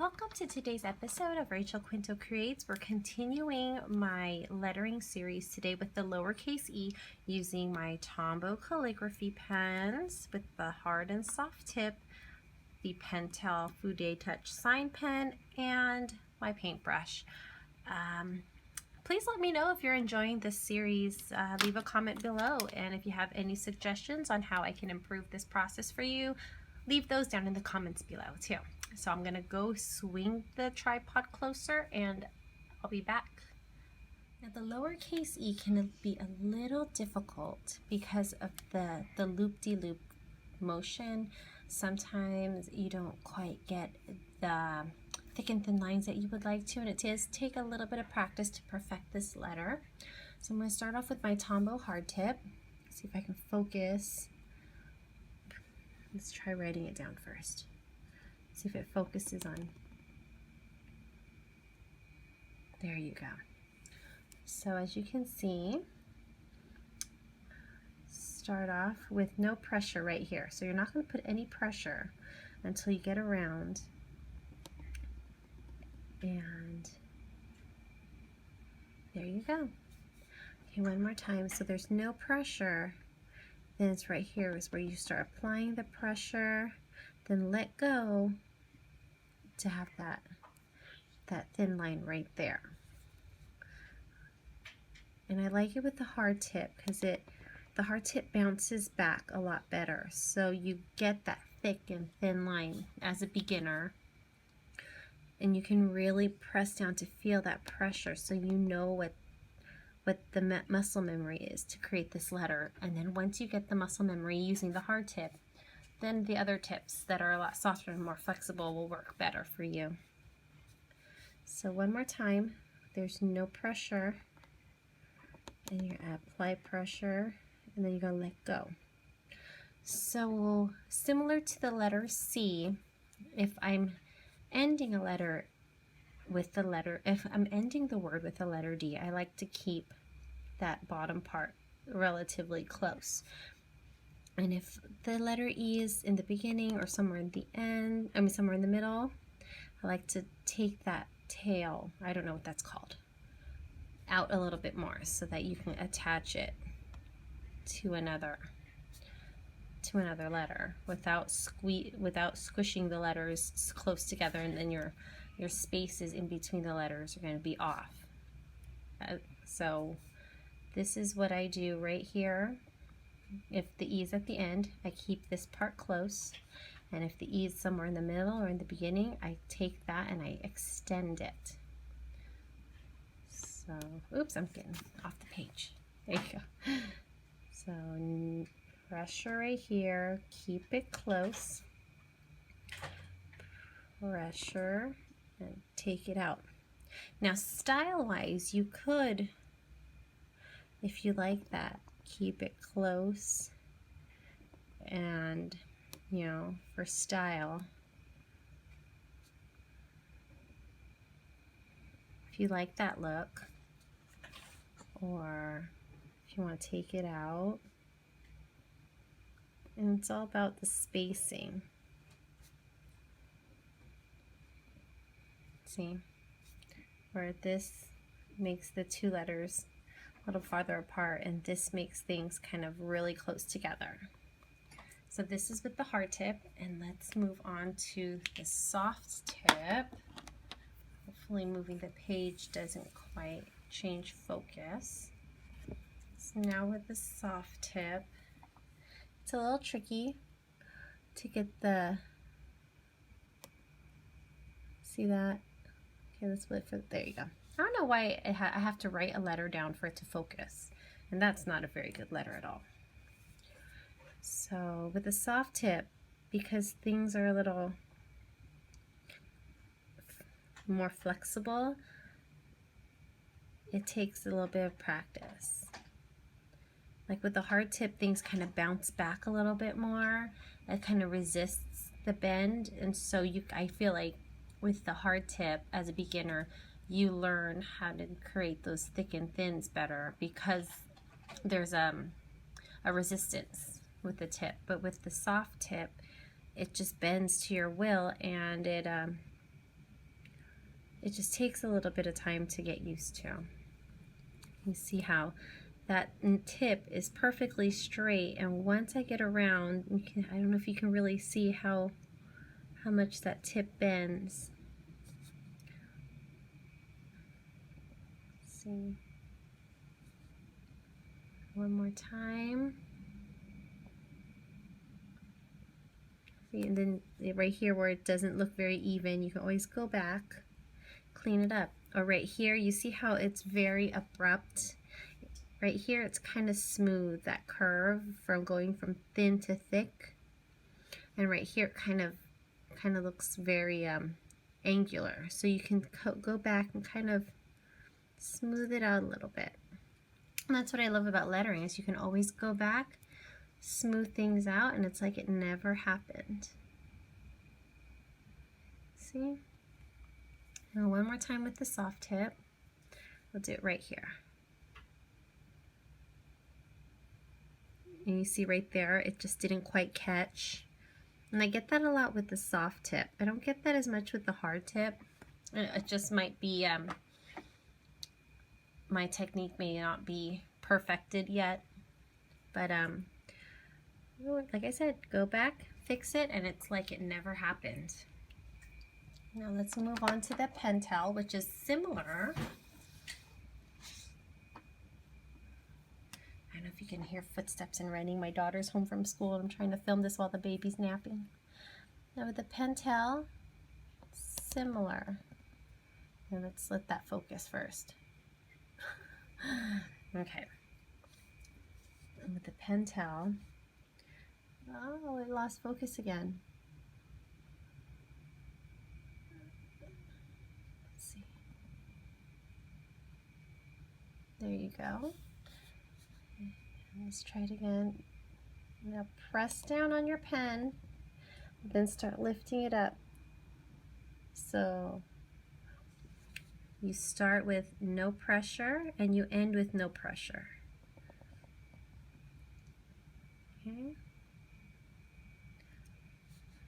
Welcome to today's episode of Rachel Quinto Creates. We're continuing my lettering series today with the lowercase e using my Tombow calligraphy pens with the hard and soft tip, the Pentel Fudetouch sign pen, and my paintbrush. Please let me know if you're enjoying this series. Leave a comment below, and if you have any suggestions on how I can improve this process for you, leave those down in the comments below too. So I'm gonna go swing the tripod closer and I'll be back. Now the lowercase e can be a little difficult because of the loop-de-loop motion. Sometimes you don't quite get the thick and thin lines that you would like to, and it does take a little bit of practice to perfect this letter. So I'm going to start off with my Tombow hard tip. See if I can focus. Let's try writing it down first. See if it focuses on. There you go. So as you can see, start off with no pressure right here. So you're not going to put any pressure until you get around. And there you go. Okay, one more time. So there's no pressure. Then it's right here is where you start applying the pressure, then let go to have that thin line right there. And I like it with the hard tip because the hard tip bounces back a lot better. So you get that thick and thin line as a beginner. And you can really press down to feel that pressure so you know what the muscle memory is to create this letter. And then once you get the muscle memory using the hard tip, then the other tips that are a lot softer and more flexible will work better for you. So one more time, there's no pressure, and you're gonna apply pressure, and then you're gonna let go. So similar to the letter C, if I'm ending a letter with the letter, if I'm ending the word with the letter D, I like to keep that bottom part relatively close. And if the letter E is in the beginning or somewhere in the end, somewhere in the middle, I like to take that tail, I don't know what that's called, out a little bit more so that you can attach it to another letter without squishing the letters close together, and then your spaces in between the letters are going to be off. So this is what I do right here. If the E is at the end, I keep this part close, and if the E is somewhere in the middle or in the beginning, I take that and I extend it. So, oops, I'm getting off the page. There you go. So pressure right here, keep it close, pressure, and take it out. Now style-wise, you could, if you like that, keep it close, and for style, if you like that look, or if you want to take it out. And it's all about the spacing. See, where this makes the two letters a little farther apart, and this makes things kind of really close together. So this is with the hard tip, and let's move on to the soft tip. Hopefully moving the page doesn't quite change focus. So now with the soft tip, it's a little tricky to get see that? Okay, let's wait for, there you go. I don't know why I have to write a letter down for it to focus, and that's not a very good letter at all. So with the soft tip, because things are a little more flexible, it takes a little bit of practice. Like with the hard tip, things kind of bounce back a little bit more. It kind of resists the bend, and so I feel like with the hard tip, as a beginner, you learn how to create those thick and thins better because there's a resistance with the tip. But with the soft tip, it just bends to your will, and it just takes a little bit of time to get used to. You see how that tip is perfectly straight, and once I get around, you can, I don't know if you can really see how much that tip bends. Let's see. One more time. See, and then right here where it doesn't look very even, you can always go back, clean it up. Or right here, you see how it's very abrupt? Right here, it's kind of smooth, that curve from going from thin to thick. And right here, it kind of looks very angular. So you can go back and kind of smooth it out a little bit. And that's what I love about lettering, is you can always go back, smooth things out, and it's like it never happened. See? Now one more time with the soft tip. We'll do it right here. And you see right there, it just didn't quite catch. And I get that a lot with the soft tip. I don't get that as much with the hard tip. It just might be, my technique may not be perfected yet. But, like I said, go back, fix it, and it's like it never happened. Now let's move on to the Pentel, which is similar. I don't know if you can hear footsteps and running. My daughter's home from school. I'm trying to film this while the baby's napping. Now with the Pentel, similar. And let's let that focus first. Okay. And with the Pentel, oh, it lost focus again. Let's see. There you go. Let's try it again. Now press down on your pen, then start lifting it up. So you start with no pressure and you end with no pressure. Okay.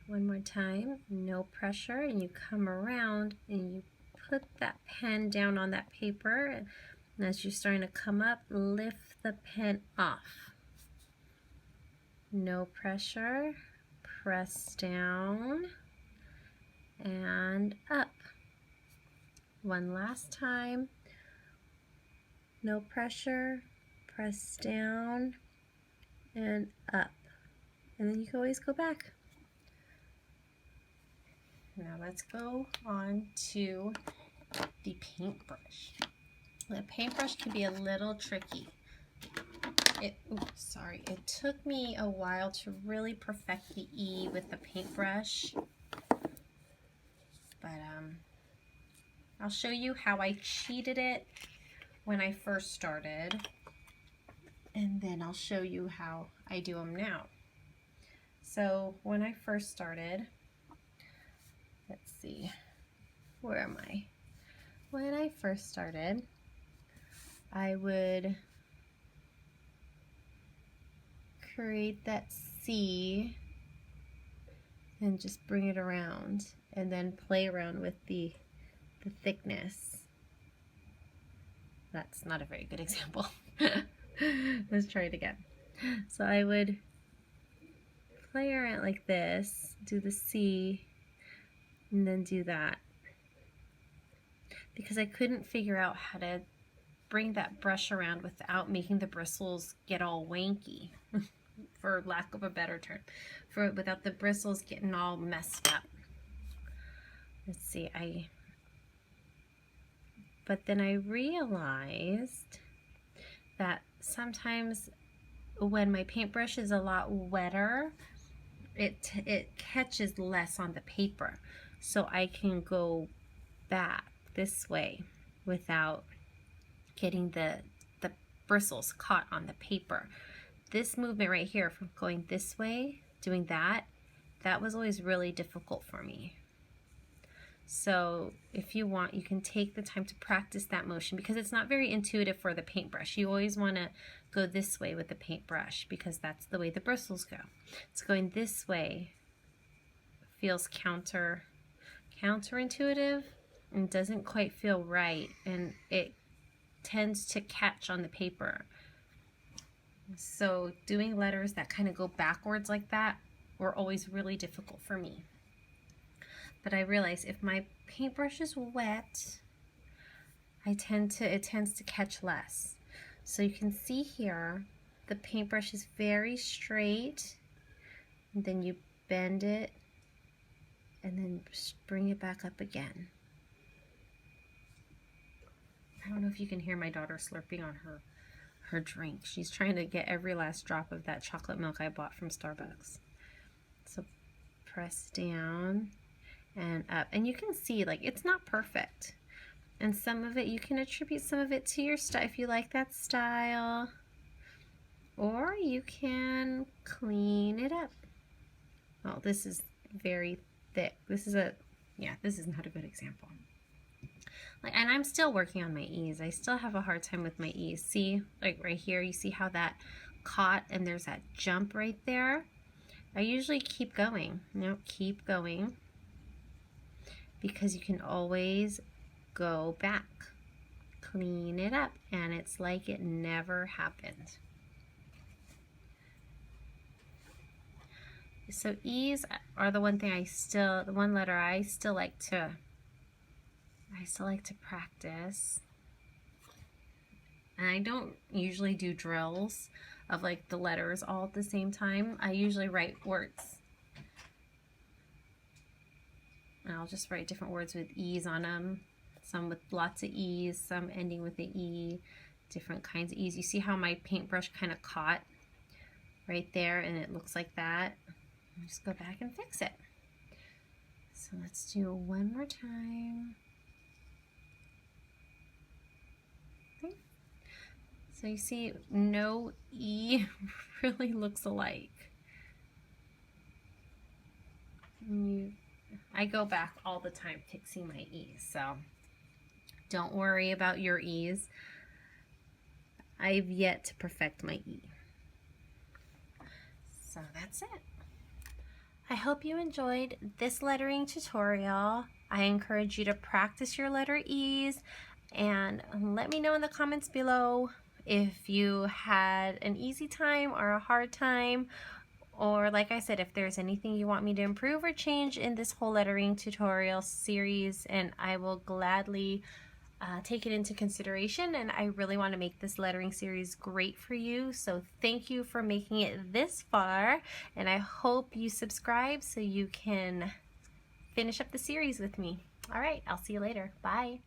One more time, no pressure, and you come around and you put that pen down on that paper, and as you're starting to come up, lift the pen off. No pressure, press down and up. One last time, no pressure, press down and up. And then you can always go back. Now let's go on to the paintbrush. The paintbrush can be a little tricky. It took me a while to really perfect the E with the paintbrush. But I'll show you how I cheated it when I first started. And then I'll show you how I do them now. So when I first started, let's see, where am I? When I first started, I would create that C and just bring it around and then play around with the thickness. That's not a very good example. Let's try it again. So I would play around like this, do the C, and then do that. Because I couldn't figure out how to bring that brush around without making the bristles get all wanky, for lack of a better term, without the bristles getting all messed up. Let's see, but then I realized that sometimes when my paintbrush is a lot wetter, it catches less on the paper, so I can go back this way without getting the bristles caught on the paper. This movement right here, from going this way, doing that was always really difficult for me. So if you want, you can take the time to practice that motion, because it's not very intuitive for the paintbrush. You always want to go this way with the paintbrush because that's the way the bristles go. It's going this way feels counterintuitive, and doesn't quite feel right, and it tends to catch on the paper. So doing letters that kind of go backwards like that were always really difficult for me. But I realized if my paintbrush is wet, it tends to catch less. So you can see here, the paintbrush is very straight, and then you bend it and then bring it back up again. I don't know if you can hear my daughter slurping on her drink. She's trying to get every last drop of that chocolate milk I bought from Starbucks. So press down and up, and you can see like it's not perfect, and some of it you can attribute some of it to your style if you like that style, or you can clean it up. Oh, this is very thick. This is not a good example. Like, and I'm still working on my E's. I still have a hard time with my E's. See, like right here, you see how that caught and there's that jump right there? I usually keep going. No, keep going, because you can always go back, clean it up, and it's like it never happened. So E's are the one letter I still like to practice. And I don't usually do drills of like the letters all at the same time. I usually write words. And I'll just write different words with E's on them. Some with lots of E's, some ending with an E, different kinds of E's. You see how my paintbrush kind of caught right there and it looks like that? I'll just go back and fix it. So let's do it one more time. Okay. So you see no E really looks alike. I go back all the time fixing my E's, so don't worry about your E's. I've yet to perfect my E. So that's it. I hope you enjoyed this lettering tutorial. I encourage you to practice your letter E's, and let me know in the comments below if you had an easy time or a hard time, or like I said, if there's anything you want me to improve or change in this whole lettering tutorial series, and I will gladly take it into consideration. And I really want to make this lettering series great for you, so thank you for making it this far, and I hope you subscribe so you can finish up the series with me. All right, I'll see you later. Bye.